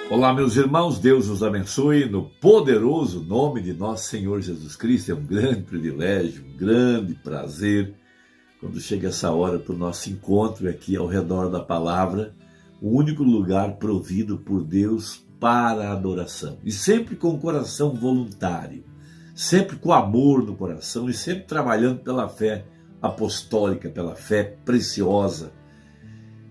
Olá, meus irmãos, Deus os abençoe no poderoso nome de nosso Senhor Jesus Cristo. É um grande privilégio, um grande prazer quando chega essa hora para o nosso encontro aqui ao redor da palavra, o único lugar provido por Deus para a adoração. E sempre com o coração voluntário, sempre com amor no coração e sempre trabalhando pela fé apostólica, pela fé preciosa.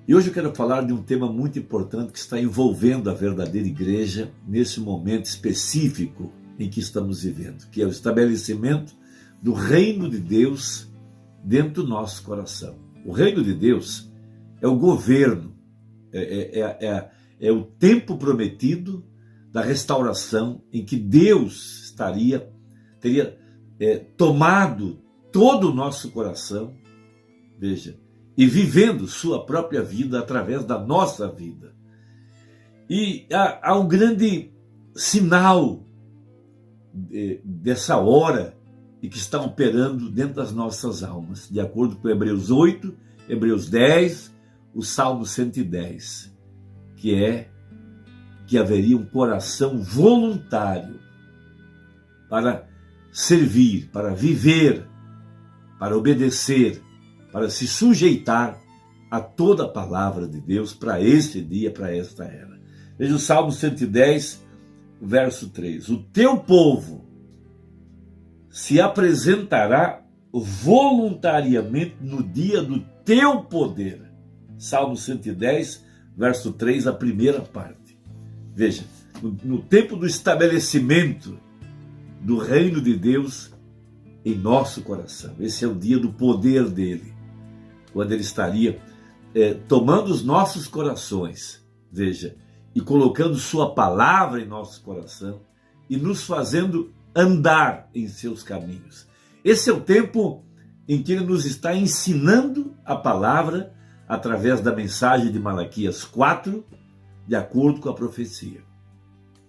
E hoje eu quero falar de um tema muito importante que está envolvendo a verdadeira igreja nesse momento específico em que estamos vivendo, que é o estabelecimento do reino de Deus dentro do nosso coração. O reino de Deus é o governo, é o tempo prometido da restauração em que Deus teria tomado todo o nosso coração, veja, e vivendo sua própria vida através da nossa vida. E há um grande sinal dessa hora e que está operando dentro das nossas almas, de acordo com Hebreus 8, Hebreus 10, o Salmo 110, que haveria um coração voluntário para servir, para viver, para obedecer, para se sujeitar a toda a palavra de Deus para esse dia, para esta era. Veja o Salmo 110, verso 3. O teu povo se apresentará voluntariamente no dia do teu poder. Salmo 110, verso 3, a primeira parte. Veja, no tempo do estabelecimento do reino de Deus em nosso coração. Esse é o dia do poder dele, quando ele estaria tomando os nossos corações, veja, e colocando sua palavra em nosso coração e nos fazendo andar em seus caminhos. Esse é o tempo em que ele nos está ensinando a palavra através da mensagem de Malaquias 4, de acordo com a profecia.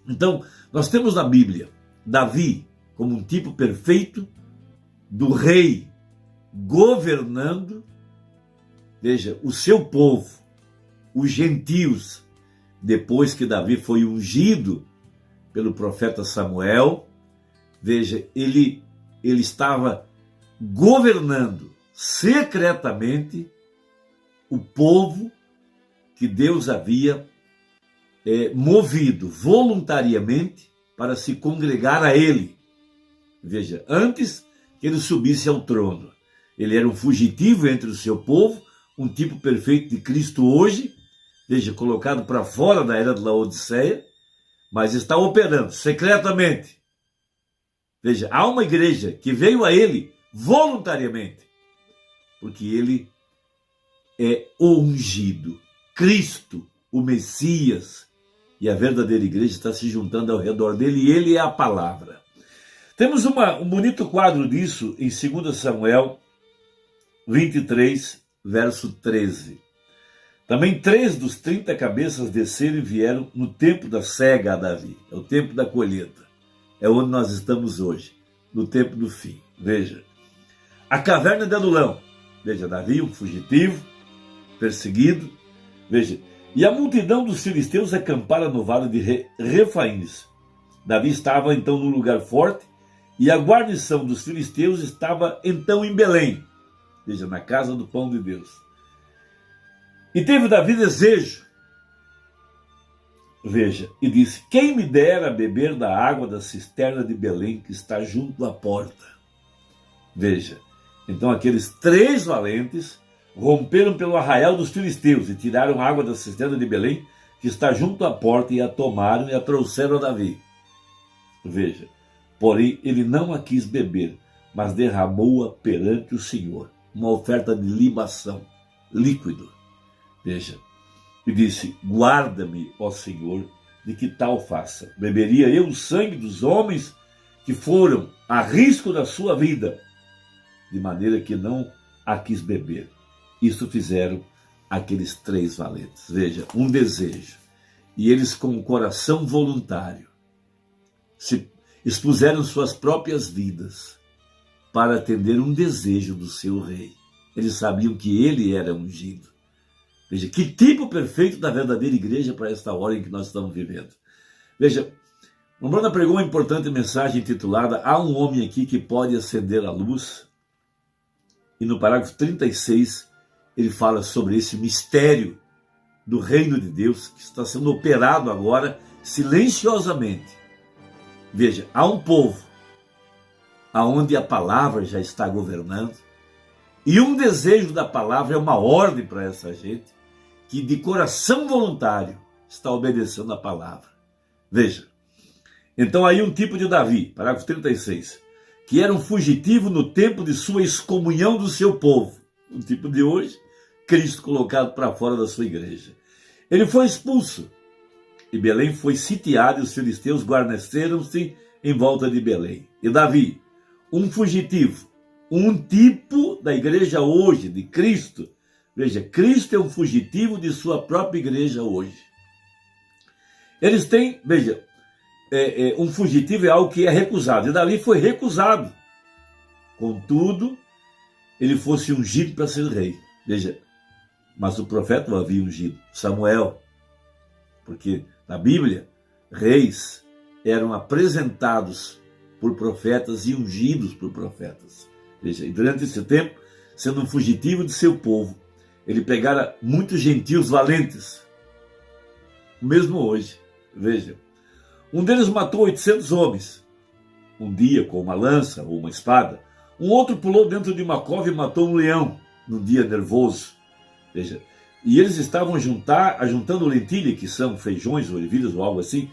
Então, nós temos na Bíblia Davi como um tipo perfeito do rei governando, veja, o seu povo, os gentios, depois que Davi foi ungido pelo profeta Samuel, veja, ele estava governando secretamente o povo que Deus havia movido voluntariamente para se congregar a ele. Veja, antes que ele subisse ao trono, ele era um fugitivo entre o seu povo, um tipo perfeito de Cristo hoje, veja, colocado para fora da era de Laodiceia, mas está operando secretamente. Veja, há uma igreja que veio a ele voluntariamente, porque ele é o ungido, Cristo, o Messias, e a verdadeira igreja está se juntando ao redor dele, e ele é a palavra. Temos um bonito quadro disso em 2 Samuel 23, verso 13. Também 3 dos 30 cabeças desceram e vieram no tempo da cega a Davi. É o tempo da colheita. É onde nós estamos hoje, no tempo do fim. Veja, a caverna de Adulão. Veja, Davi, um fugitivo, perseguido. Veja, e a multidão dos filisteus acampara no vale de Refaíns. Davi estava então num lugar forte, e a guarnição dos filisteus estava então em Belém, veja, na casa do pão de Deus. E teve Davi desejo, veja, e disse: quem me dera beber da água da cisterna de Belém, que está junto à porta. Veja, então aqueles 3 valentes romperam pelo arraial dos filisteus e tiraram água da cisterna de Belém, que está junto à porta, e a tomaram e a trouxeram a Davi. Veja, porém ele não a quis beber, mas derramou-a perante o Senhor, uma oferta de libação, líquido. Veja, e disse: guarda-me, ó Senhor, de que tal faça. Beberia eu o sangue dos homens que foram a risco da sua vida, de maneira que não a quis beber. Isso fizeram aqueles 3 valentes. Veja, um desejo. E eles, com um coração voluntário, se expuseram suas próprias vidas para atender um desejo do seu rei. Eles sabiam que ele era ungido. Veja, que tipo perfeito da verdadeira igreja para esta hora em que nós estamos vivendo. Veja, o Bruna pregou uma importante mensagem intitulada Há um homem aqui que pode acender a luz. E no parágrafo 36, ele fala sobre esse mistério do reino de Deus que está sendo operado agora silenciosamente. Veja, há um povo aonde a palavra já está governando, e um desejo da palavra é uma ordem para essa gente que de coração voluntário está obedecendo a palavra. Veja, então aí um tipo de Davi, parágrafo 36, que era um fugitivo no tempo de sua excomunhão do seu povo. O tipo de hoje, Cristo colocado para fora da sua igreja. Ele foi expulso e Belém foi sitiada e os filisteus guarneceram-se em volta de Belém. E Davi, um fugitivo, um tipo da igreja hoje, de Cristo. Veja, Cristo é um fugitivo de sua própria igreja hoje. Eles têm, veja, um fugitivo é algo que é recusado. E Davi foi recusado. Contudo, ele fosse ungido para ser rei. Veja, mas o profeta o havia ungido, Samuel. Porque na Bíblia, reis eram apresentados por profetas e ungidos por profetas. Veja, e durante esse tempo, sendo um fugitivo de seu povo, ele pegara muitos gentios valentes. Mesmo hoje, veja. Um deles matou 800 homens, um dia com uma lança ou uma espada. Um outro pulou dentro de uma cova e matou um leão, num dia nervoso. Veja, e eles estavam ajuntando lentilha, que são feijões ou ervilhas ou algo assim,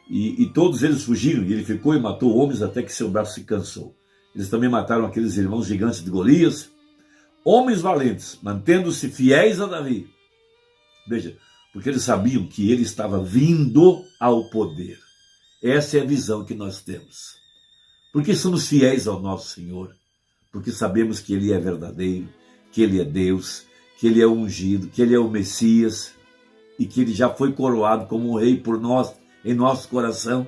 e todos eles fugiram, e ele ficou e matou homens até que seu braço se cansou. Eles também mataram aqueles irmãos gigantes de Golias, homens valentes, mantendo-se fiéis a Davi. Veja, porque eles sabiam que ele estava vindo ao poder. Essa é a visão que nós temos. Porque somos fiéis ao nosso Senhor, porque sabemos que ele é verdadeiro, que ele é Deus, que ele é o ungido, que ele é o Messias, e que ele já foi coroado como um rei por nós, em nosso coração,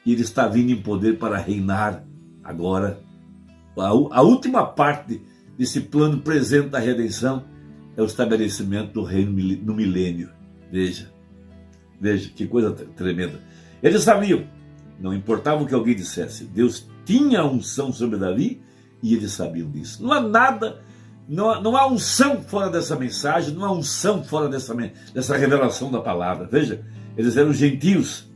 e ele está vindo em poder para reinar agora. A última parte desse plano presente da redenção é o estabelecimento do reino no milênio. Veja, que coisa tremenda. Eles sabiam, não importava o que alguém dissesse, Deus tinha unção sobre Davi e eles sabiam disso. Não há nada, não há unção fora dessa mensagem, não há unção fora dessa revelação da palavra. Veja, eles eram gentios,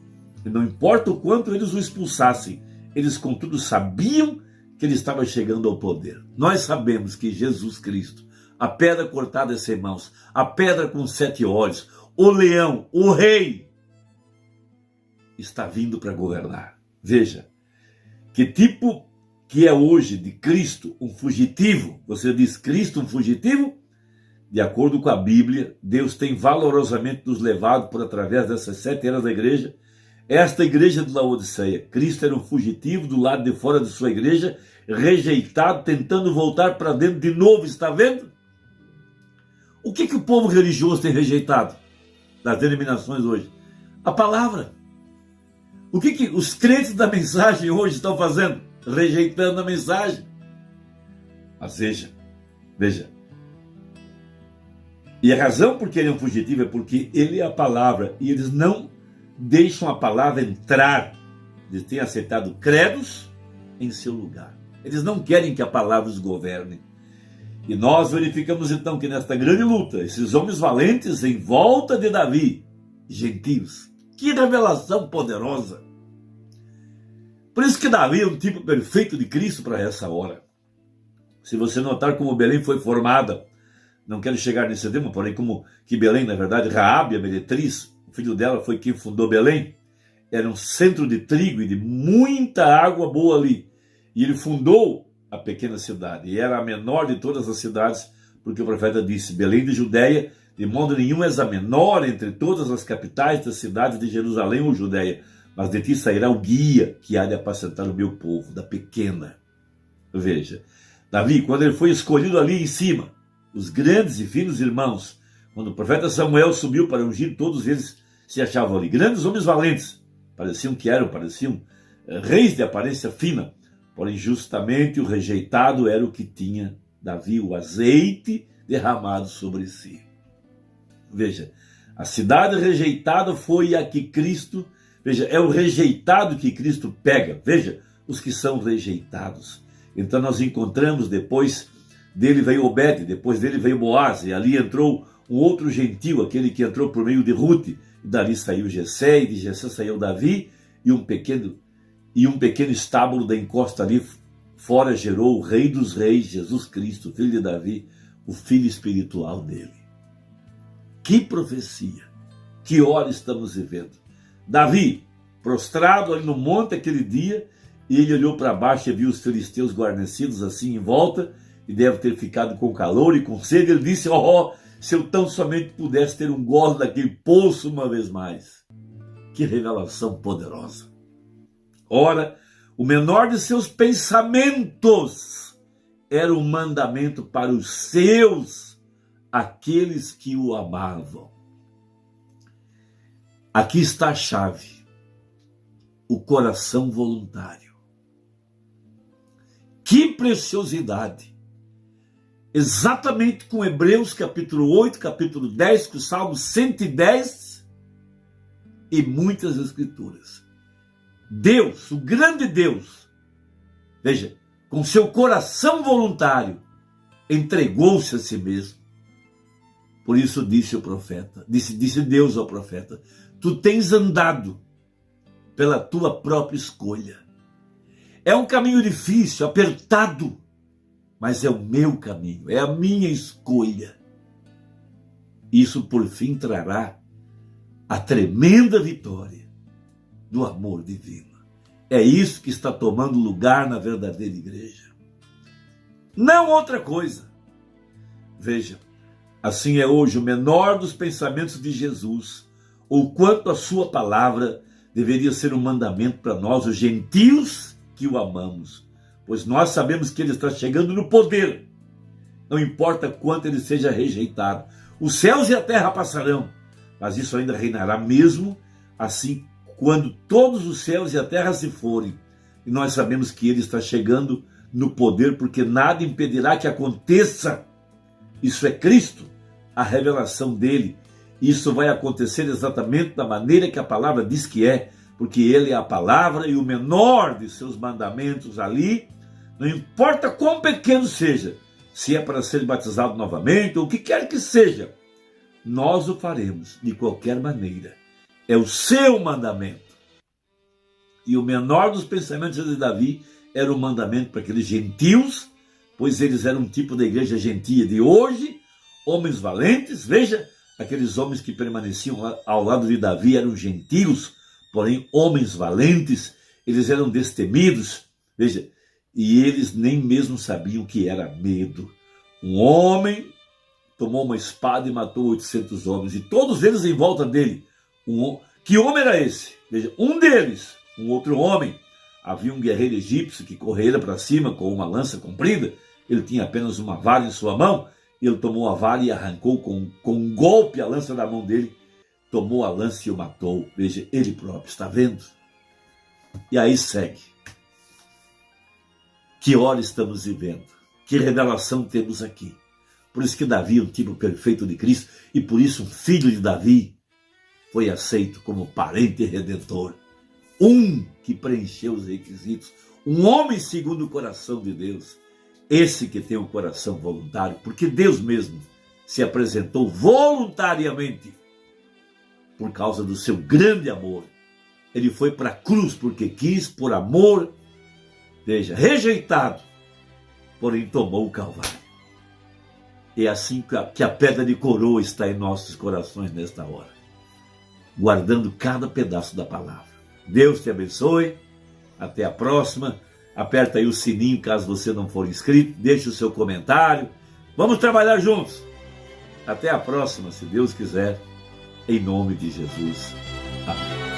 e não importa o quanto eles o expulsassem, eles contudo sabiam que ele estava chegando ao poder. Nós sabemos que Jesus Cristo, a pedra cortada sem mãos, a pedra com 7 olhos, o leão, o rei, está vindo para governar. Veja, que tipo que é hoje de Cristo um fugitivo? Você diz Cristo um fugitivo? De acordo com a Bíblia, Deus tem valorosamente nos levado por através dessas 7 eras da igreja. Esta igreja de Laodiceia, Cristo era um fugitivo do lado de fora de sua igreja, rejeitado, tentando voltar para dentro de novo, está vendo? O que o povo religioso tem rejeitado das denominações hoje? A palavra. O que os crentes da mensagem hoje estão fazendo? Rejeitando a mensagem. Mas veja. E a razão por que ele é um fugitivo é porque ele é a palavra, e eles não deixam a palavra entrar. Eles têm aceitado credos em seu lugar. Eles não querem que a palavra os governe. E nós verificamos então que nesta grande luta, esses homens valentes em volta de Davi, gentios, que revelação poderosa. Por isso que Davi é um tipo perfeito de Cristo para essa hora. Se você notar como Belém foi formada, não quero chegar nesse tema, porém como que Belém, na verdade, Raabe, a meretriz, o filho dela foi quem fundou Belém, era um centro de trigo e de muita água boa ali. E ele fundou a pequena cidade, e era a menor de todas as cidades, porque o profeta disse, Belém de Judeia, de modo nenhum és a menor entre todas as capitais das cidades de Jerusalém ou Judeia, mas de ti sairá o guia que há de apacentar o meu povo, da pequena. Veja, Davi, quando ele foi escolhido ali em cima, os grandes e finos irmãos, quando o profeta Samuel subiu para ungir, todos eles se achavam ali, grandes homens valentes, pareciam reis de aparência fina, porém justamente o rejeitado era o que tinha Davi, o azeite derramado sobre si. Veja, a cidade rejeitada foi a que Cristo, veja, é o rejeitado que Cristo pega, veja, os que são rejeitados. Então nós encontramos, depois dele veio Obed, depois dele veio Boaz, e ali entrou um outro gentil, aquele que entrou por meio de Ruth, e dali saiu Jessé, e de Jessé saiu Davi, e um pequeno estábulo da encosta ali fora gerou o Rei dos Reis, Jesus Cristo, filho de Davi, o filho espiritual dele. Que profecia! Que hora estamos vivendo! Davi, prostrado ali no monte aquele dia, e ele olhou para baixo e viu os filisteus guarnecidos assim em volta, e deve ter ficado com calor e com sede. Ele disse: oh, se eu tão somente pudesse ter um gole daquele poço uma vez mais. Que revelação poderosa! Ora, o menor de seus pensamentos era o mandamento para os seus, aqueles que o amavam. Aqui está a chave: o coração voluntário. Que preciosidade! Exatamente com Hebreus capítulo 8, capítulo 10, com o Salmo 110 e muitas escrituras. Deus, o grande Deus, veja, com seu coração voluntário, entregou-se a si mesmo. Por isso disse o profeta, disse Deus ao profeta: tu tens andado pela tua própria escolha. É um caminho difícil, apertado, mas é o meu caminho, é a minha escolha. Isso por fim trará a tremenda vitória do amor divino. É isso que está tomando lugar na verdadeira igreja. Não outra coisa. Veja, assim é hoje o menor dos pensamentos de Jesus, ou quanto a sua palavra deveria ser um mandamento para nós, os gentios que o amamos. Pois nós sabemos que ele está chegando no poder. Não importa quanto ele seja rejeitado. Os céus e a terra passarão, mas isso ainda reinará mesmo assim quando todos os céus e a terra se forem. E nós sabemos que ele está chegando no poder, porque nada impedirá que aconteça. Isso é Cristo, a revelação dele. Isso vai acontecer exatamente da maneira que a palavra diz que é, porque ele é a palavra e o menor de seus mandamentos ali, não importa quão pequeno seja, se é para ser batizado novamente ou o que quer que seja, nós o faremos de qualquer maneira. É o seu mandamento. E o menor dos pensamentos de Davi era o mandamento para aqueles gentios, pois eles eram um tipo da igreja gentia de hoje, homens valentes. Veja, aqueles homens que permaneciam ao lado de Davi eram gentios, porém homens valentes, eles eram destemidos. Veja, e eles nem mesmo sabiam o que era medo. Um homem tomou uma espada e matou 800 homens, e todos eles em volta dele. Que homem era esse? Veja, um deles, um outro homem. Havia um guerreiro egípcio que correra para cima com uma lança comprida. Ele tinha apenas uma vara em sua mão. Ele tomou a vara e arrancou com um golpe a lança da mão dele. Tomou a lança e o matou. Veja, ele próprio, está vendo? E aí segue. Que hora estamos vivendo? Que revelação temos aqui? Por isso que Davi é um tipo perfeito de Cristo, e por isso um filho de Davi foi aceito como parente redentor. Um que preencheu os requisitos. Um homem segundo o coração de Deus. Esse que tem um coração voluntário, porque Deus mesmo se apresentou voluntariamente por causa do seu grande amor. Ele foi para a cruz porque quis, por amor, veja, rejeitado, porém tomou o Calvário. É assim que a pedra de coroa está em nossos corações nesta hora, guardando cada pedaço da palavra. Deus te abençoe, até a próxima. Aperta aí o sininho caso você não for inscrito, deixe o seu comentário. Vamos trabalhar juntos. Até a próxima, se Deus quiser, em nome de Jesus. Amém.